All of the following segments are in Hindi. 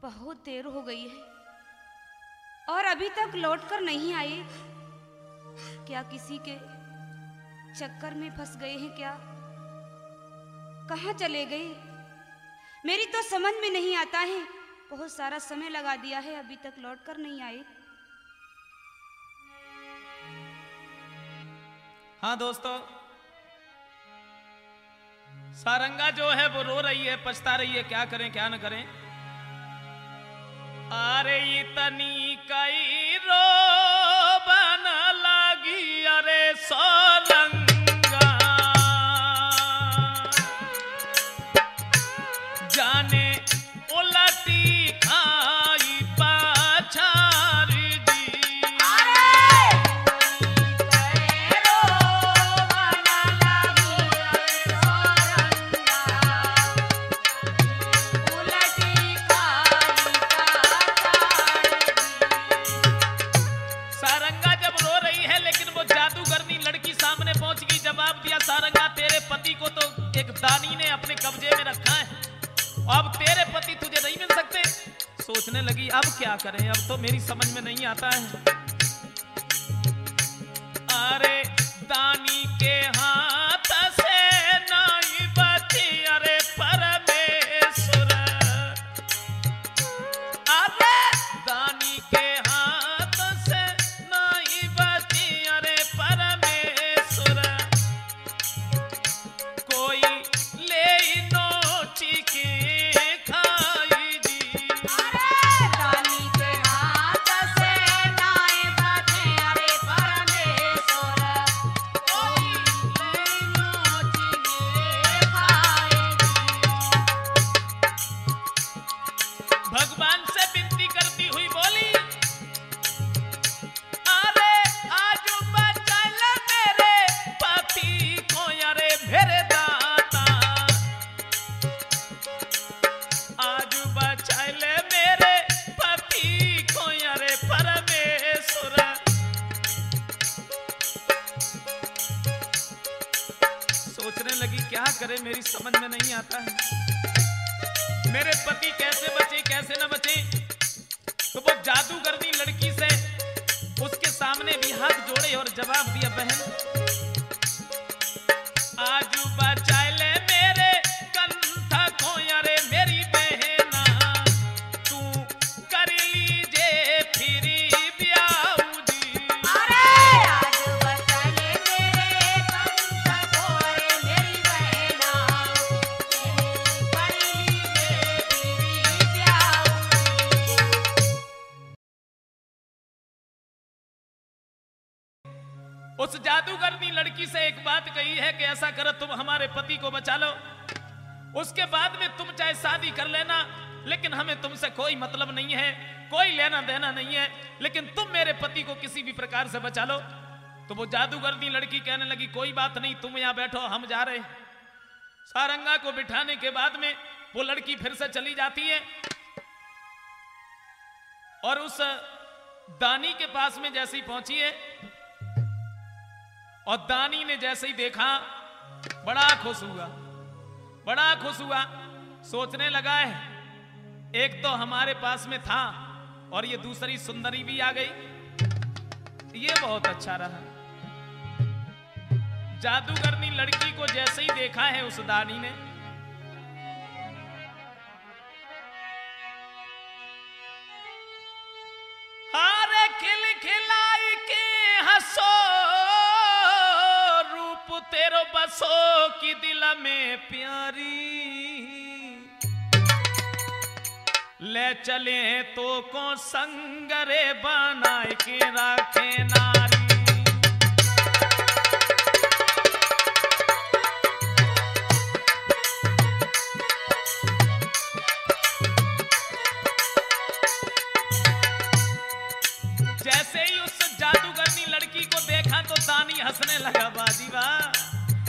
बहुत देर हो गई है और अभी तक लौट कर नहीं आए। क्या किसी के चक्कर में फंस गए हैं क्या? कहाँ चले गए? मेरी तो समझ में नहीं आता है। बहुत सारा समय लगा दिया है, अभी तक लौट कर नहीं आए। हाँ दोस्तों, सारंगा जो है वो रो रही है, पछता रही है, क्या करें क्या न करें। अरे इतनी कई रो बन लगी, अरे सोलंगा जाने उलटी खाई पाछार जी। सारंगा जब रो रही है, लेकिन वो जादूगरनी लड़की सामने पहुंच गई। जवाब दिया, सारंगा तेरे पति को तो एक दानी ने अपने कब्जे में रखा है, अब तेरे पति तुझे नहीं मिल सकते। सोचने लगी अब क्या करें, अब तो मेरी समझ में नहीं आता है। अरे दानी के हाथ से नहीं बची, अरे परमेश्वर, अरे दानी के हाथ से नहीं बची, अरे परमेश्वर, कोई ले नोची के भगवान से विनती करती हुई बोली, अरे आज बचल मेरे पति को, अरे मेरे दाता, आज बचल मेरे पति को, अरे परमेश्वर, सोचने लगी क्या करे, मेरी समझ में नहीं आता है, मेरे पति कैसे बचे कैसे न बचे। तो वो जादूगरनी लड़की से उसके सामने भी हाथ जोड़े और जवाब दिया, बहन आज बचाले मेरे कंठ को, अरे मेरी बहना, तू कर लीजे फिर ब्याह जी। आज बचाले मेरे कंठ को, अरे मेरी बहना, उस जादूगरनी लड़की से एक बात कही है कि ऐसा करो, तुम हमारे पति को बचा लो, उसके बाद में तुम चाहे शादी कर लेना, लेकिन हमें तुमसे कोई मतलब नहीं है, कोई लेना देना नहीं है, लेकिन तुम मेरे पति को किसी भी प्रकार से बचा लो। तो वो जादूगरनी लड़की कहने लगी, कोई बात नहीं, तुम यहां बैठो, हम जा रहे। सारंगा को बिठाने के बाद में वो लड़की फिर से चली जाती है और उस दानी के पास में जैसे ही पहुंची है, और दानी ने जैसे ही देखा बड़ा खुश हुआ, बड़ा खुश हुआ। सोचने लगा है, एक तो हमारे पास में था और ये दूसरी सुंदरी भी आ गई, ये बहुत अच्छा रहा। जादूगरनी लड़की को जैसे ही देखा है उस दानी ने, हारे खिलखिलाई के हंसो, रूप तेरो बसो की दिल में प्यारी, ले चले तो को संगरे बनाए के रखे नारी। जैसे ही उस जादूगरनी लड़की को देखा तो दानी हंसने लगा, बाजी वाह,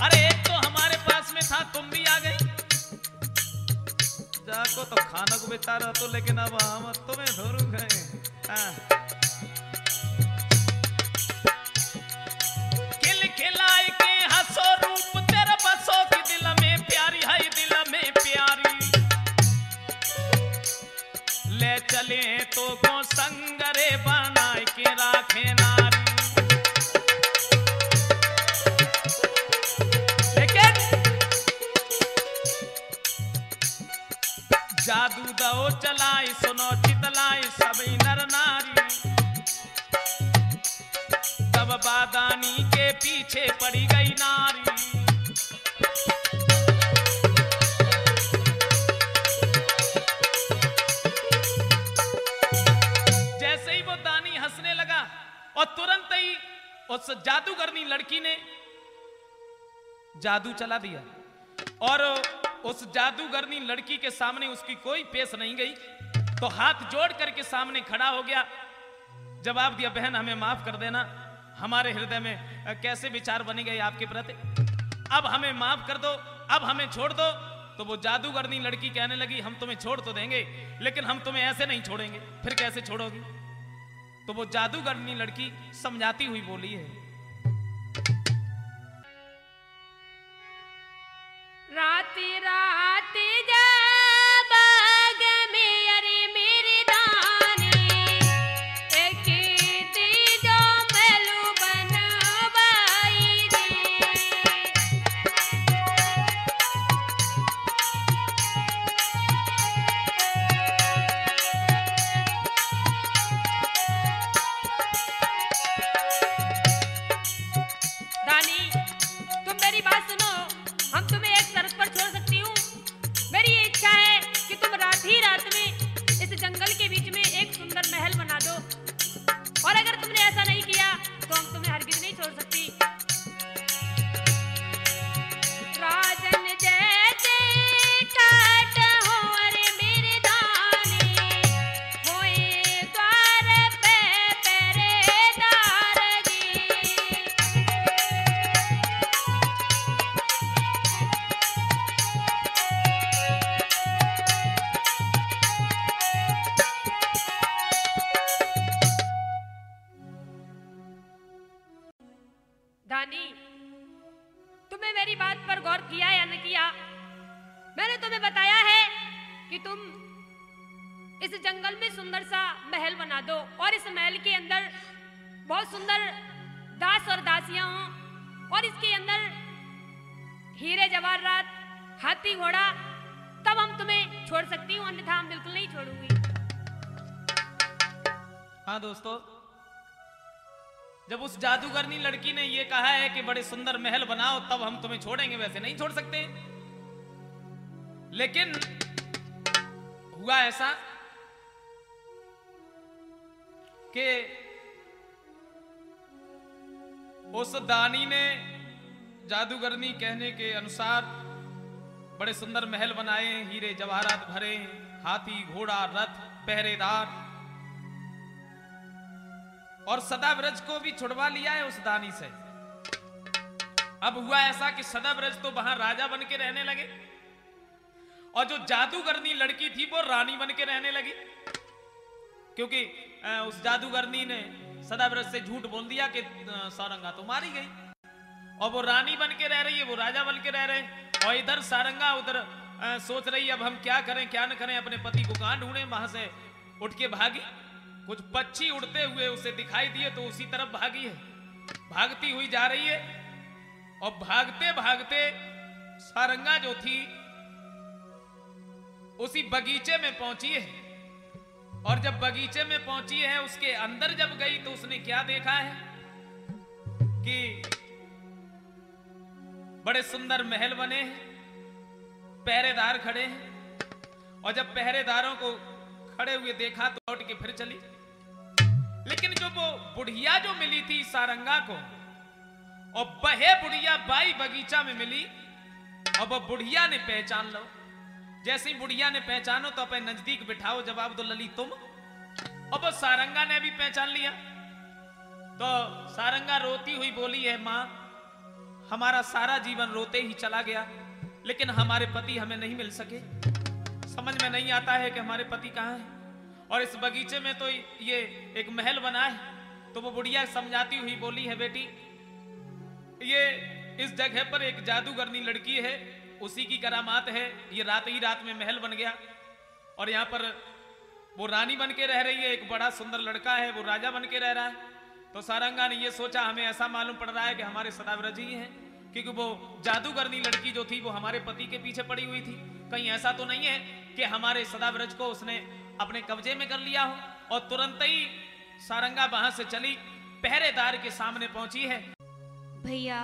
अरे एक तो हमारे पास में था, तुम भी आ गई, जाको तो खाना को बेचारा तो, लेकिन अब हम तुम्हें ढूंढ गए। खिलखिलाए के हंसो, रूप तेरा बसो की दिल में प्यारी है, दिल में प्यारी, ले चले तो को संगरे बनाए के राखे नारी। लेकिन जादू दो चलाए सुनो चितलाए सभी नर नारी। तब बादानी के पीछे पड़ी गई नारी। जैसे ही वो दानी हंसने लगा और तुरंत ही उस जादूगरनी लड़की ने जादू चला दिया और उस जादूगरनी लड़की के सामने उसकी कोई पेश नहीं गई तो हाथ जोड़ करके सामने खड़ा हो गया, जवाब दिया, बहन हमें माफ कर देना, हमारे हृदय में कैसे विचार बने गए आपके प्रति, अब हमें माफ कर दो, अब हमें छोड़ दो। तो वो जादूगरनी लड़की कहने लगी, हम तुम्हें छोड़ तो देंगे लेकिन हम तुम्हें ऐसे नहीं छोड़ेंगे। फिर कैसे छोड़ोगी? तो वो जादूगरनी लड़की समझाती हुई बोली है, राती राती जब आग में अरे मेरी दानी एक दी जो मेलू बनवाई दी। दानी तुम मेरी बात सुनो, हम तुम्हें एक शर्त पर छोड़ सकती हूँ। मेरी ये इच्छा है कि तुम रात ही रात में इस जंगल के बीच में एक सुंदर महल बना दो, और अगर तुमने ऐसा नहीं किया तो हम तुम्हें हरगिज नहीं छोड़ सकती। राजन जैसे ठाट हो अरे मेरे दानी होए द्वार पे पहरेदार गी। दानी तुमने मेरी बात पर गौर किया या न किया? मैंने तुम्हें बताया है कि तुम इस जंगल में सुंदर सा महल बना दो और इस महल के अंदर बहुत सुंदर दास और दासियां हों और इसके अंदर हीरे जवाहरात हाथी घोड़ा, तब हम तुम्हें छोड़ सकती हूँ, अन्यथा हम बिल्कुल नहीं छोड़ूंगी। हाँ दोस्तों, जब उस जादूगरनी लड़की ने ये कहा है कि बड़े सुंदर महल बनाओ तब हम तुम्हें छोड़ेंगे, वैसे नहीं छोड़ सकते। लेकिन हुआ ऐसा कि उस दानी ने जादूगरनी कहने के अनुसार बड़े सुंदर महल बनाए, हीरे जवाहरात भरे, हाथी घोड़ा रथ पहरेदार, और सदाव्रज को भी छुड़वा लिया है उस दानी से। अब हुआ ऐसा कि सदाव्रज तो वहां राजा बन के रहने लगे और जो जादूगरनी लड़की थी वो रानी बन के रहने लगी, क्योंकि उस जादूगरनी ने सदाव्रज से झूठ बोल दिया कि सारंगा तो मारी गई, और वो रानी बन के रह रही है, वो राजा बन के रह रहे हैं। और इधर सारंगा उधर सोच रही है अब हम क्या करें क्या न करें, अपने पति को कहां ढूंढे। वहां से उठ के भागी, कुछ पक्षी उड़ते हुए उसे दिखाई दिए तो उसी तरफ भागी है, भागती हुई जा रही है। और भागते भागते सारंगा जो थी उसी बगीचे में पहुंची है, और जब बगीचे में पहुंची है उसके अंदर जब गई तो उसने क्या देखा है कि बड़े सुंदर महल बने हैं, पहरेदार खड़े हैं, और जब पहरेदारों को खड़े हुए देखा तो लौट के फिर चली। लेकिन जो वो बुढ़िया जो मिली थी सारंगा को, और बहे बुढ़िया बाई बगीचा में मिली, और वो बुढ़िया ने पहचान लो। जैसे ही बुढ़िया ने पहचानो तो अपने नजदीक बिठाओ, जवाब दो लली तुम। और वो सारंगा ने भी पहचान लिया तो सारंगा रोती हुई बोली है, मां हमारा सारा जीवन रोते ही चला गया, लेकिन हमारे पति हमें नहीं मिल सके। समझ में नहीं आता है कि हमारे पति कहाँ हैं, और इस बगीचे में तो ये एक महल बना है। तो वो बुढ़िया समझाती हुई बोली है, बेटी ये इस जगह पर एक जादूगरनी लड़की है, उसी की करामात है, ये रात ही रात में महल बन गया। और यहाँ पर वो रानी बन के रह रही है, एक बड़ा सुंदर लड़का है वो राजा बन के रह रहा है। तो सारंगा ने ये सोचा हमें ऐसा मालूम पड़ रहा है कि हमारे सदाव्रज ही हैं, क्योंकि वो जादूगरनी लड़की जो थी वो हमारे पति के पीछे पड़ी हुई थी। कहीं ऐसा तो नहीं है कि हमारे सदाव्रज को उसने अपने कब्जे में कर लिया हो। और तुरंत ही सारंगा वहां से चली, पहरेदार के सामने पहुंची है। भैया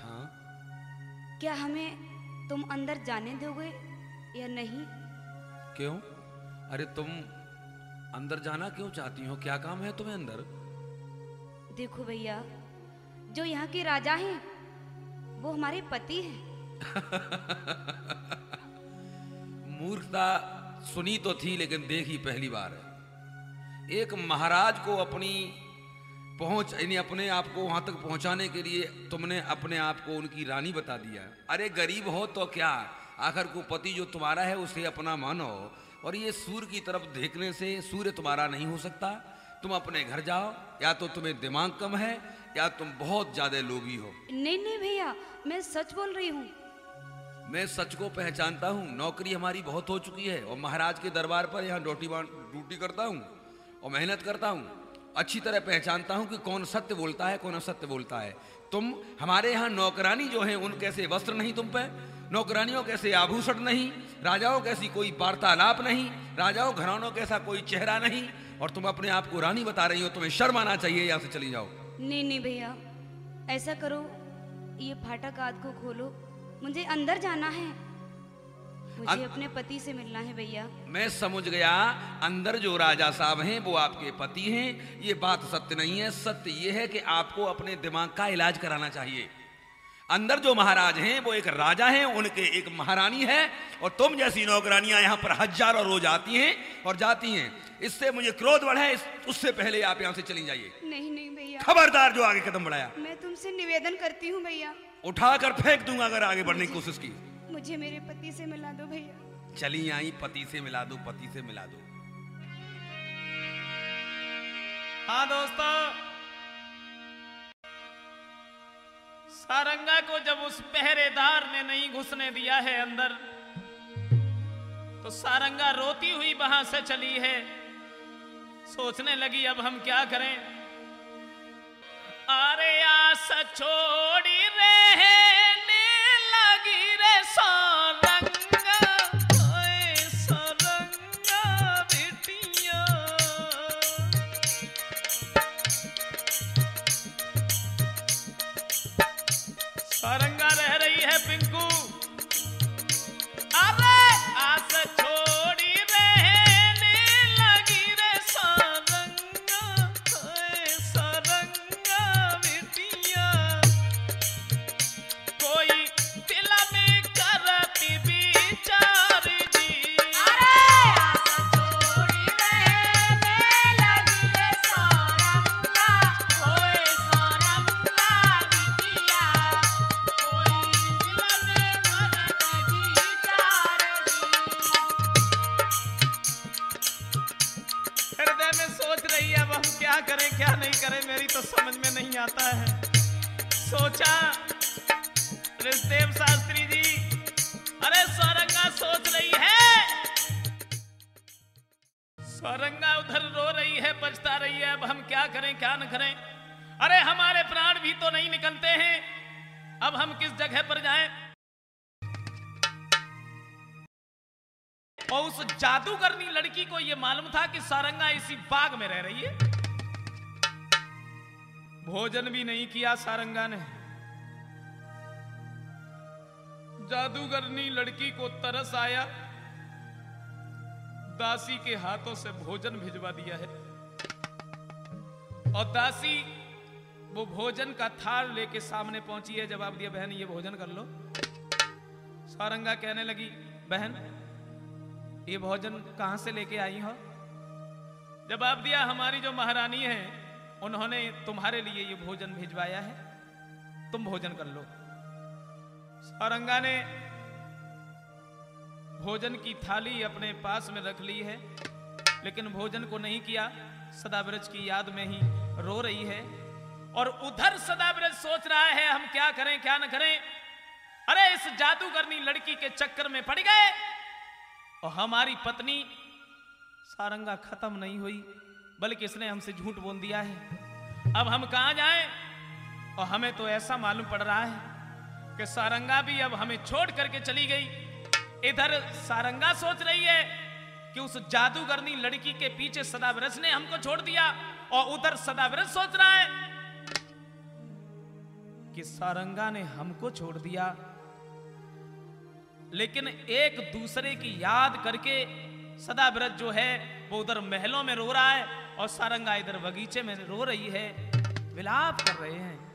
हाँ, क्या हमें तुम अंदर जाने दोगे या नहीं? क्यों? अरे तुम अंदर जाना क्यों चाहती हो? क्या काम है तुम्हें अंदर? देखो भैया, जो यहाँ के राजा हैं वो हमारे पति हैं। मूर्खता सुनी तो थी लेकिन देखी पहली बार है। एक महाराज को अपनी पहुंच यानी अपने आप को वहां तक पहुंचाने के लिए तुमने अपने आप को उनकी रानी बता दिया। अरे गरीब हो तो क्या, आखिर को पति जो तुम्हारा है उसे अपना मानो। और ये सूर्य की तरफ देखने से सूर्य तुम्हारा नहीं हो सकता। तुम अपने घर जाओ, या तो तुम्हें दिमाग कम है या तुम बहुत ज्यादा लोभी हो। नहीं नहीं भैया, मैं सच बोल रही हूँ। मैं सच को पहचानता हूँ। नौकरी हमारी बहुत हो चुकी है और महाराज के दरबार पर यहाँ ड्यूटी करता हूँ और मेहनत करता हूँ। अच्छी तरह पहचानता हूँ कि कौन सत्य बोलता है कौन असत्य बोलता है। तुम हमारे यहाँ नौकरानी जो हैं उन कैसे वस्त्र नहीं तुम पे, नौकरानियों कैसे आभूषण नहीं, राजाओं कैसी कोई वार्तालाप नहीं, राजाओं घरानों कैसा कोई चेहरा नहीं, और तुम अपने आप को रानी बता रही हो। तुम्हें शर्म आना चाहिए, यहाँ से चली जाओ। नहीं नहीं भैया, ऐसा करो, ये फाटक आद को खोलो, मुझे अंदर जाना है। मुझे अपने पति से मिलना है भैया। मैं समझ गया, अंदर जो राजा साहब हैं वो आपके पति हैं। ये बात सत्य नहीं है। सत्य ये है कि आपको अपने दिमाग का इलाज कराना चाहिए। अंदर जो महाराज हैं वो एक राजा हैं, उनके एक महारानी है, और तुम जैसी नौकरानियां यहाँ पर हजारों रोज आती हैं और जाती हैं। इससे मुझे क्रोध बढ़ा है, उससे पहले आप यहाँ से चली जाइए। नहीं नहीं भैया, खबरदार जो आगे कदम बढ़ाया मैं तुमसे निवेदन करती हूँ भैया, उठाकर फेंक दूंगा अगर आगे बढ़ने की कोशिश की। मुझे मेरे पति से मिला दो भैया। चली आई, पति से मिला दो, पति से मिला दो। हाँ दोस्तों, सारंगा को जब उस पहरेदार ने नहीं घुसने दिया है अंदर, तो सारंगा रोती हुई वहां से चली है। सोचने लगी अब हम क्या करें। अरे आस छोड़ी रहने लगी रे सारंगा, ओए सारंगा बेटिया। सारंगा रह रही है पिंकू। अरे आस छोड़ी रहने लगी रे सारंगा, ओए सारंगा बेटिया। कोई दिल में करती विचार जी। अरे आस छोड़ी रहने लगी रे सारंगा, ओए सारंगा बिटिया। कोई दिल में करती विचार जी। हृदय में सोच रही है अब हम क्या करें क्या नहीं करें, मेरी तो समझ में नहीं आता है। सोचा ऋषदेव शास्त्री जी, अरे सारंगा सोच रही है, सारंगा उधर रो रही है, पछता रही है, अब हम क्या करें क्या न करें। अरे हमारे प्राण भी तो नहीं निकलते हैं, अब हम किस जगह पर जाएं। और उस जादूगरनी लड़की को यह मालूम था कि सारंगा इसी बाग में रह रही है। भोजन भी नहीं किया सारंगा ने। जादूगरनी लड़की को तरस आया, दासी के हाथों से भोजन भिजवा दिया है। और दासी वो भोजन का थाल लेके सामने पहुंची है। जवाब दिया, बहन ये भोजन कर लो। सारंगा कहने लगी, बहन ये भोजन कहां से लेके आई हो? जवाब दिया, हमारी जो महारानी है उन्होंने तुम्हारे लिए ये भोजन भिजवाया है, तुम भोजन कर लो। सारंगा ने भोजन की थाली अपने पास में रख ली है, लेकिन भोजन को नहीं किया। सदाव्रज की याद में ही रो रही है। और उधर सदाव्रज सोच रहा है हम क्या करें क्या न करें। अरे इस जादूगरनी लड़की के चक्कर में पड़ गए और हमारी पत्नी सारंगा खत्म नहीं हुई, बल्कि इसने हमसे झूठ बोल दिया है। अब हम कहां जाएं? और हमें तो ऐसा मालूम पड़ रहा है कि सारंगा भी अब हमें छोड़ करके चली गई। इधर सारंगा सोच रही है कि उस जादूगरनी लड़की के पीछे सदाव्रत ने हमको छोड़ दिया, और उधर सदाव्रत सोच रहा है कि सारंगा ने हमको छोड़ दिया। लेकिन एक दूसरे की याद करके सदाव्रत जो है वो उधर महलों में रो रहा है, और सारंगा इधर बगीचे में रो रही है, विलाप कर रहे हैं।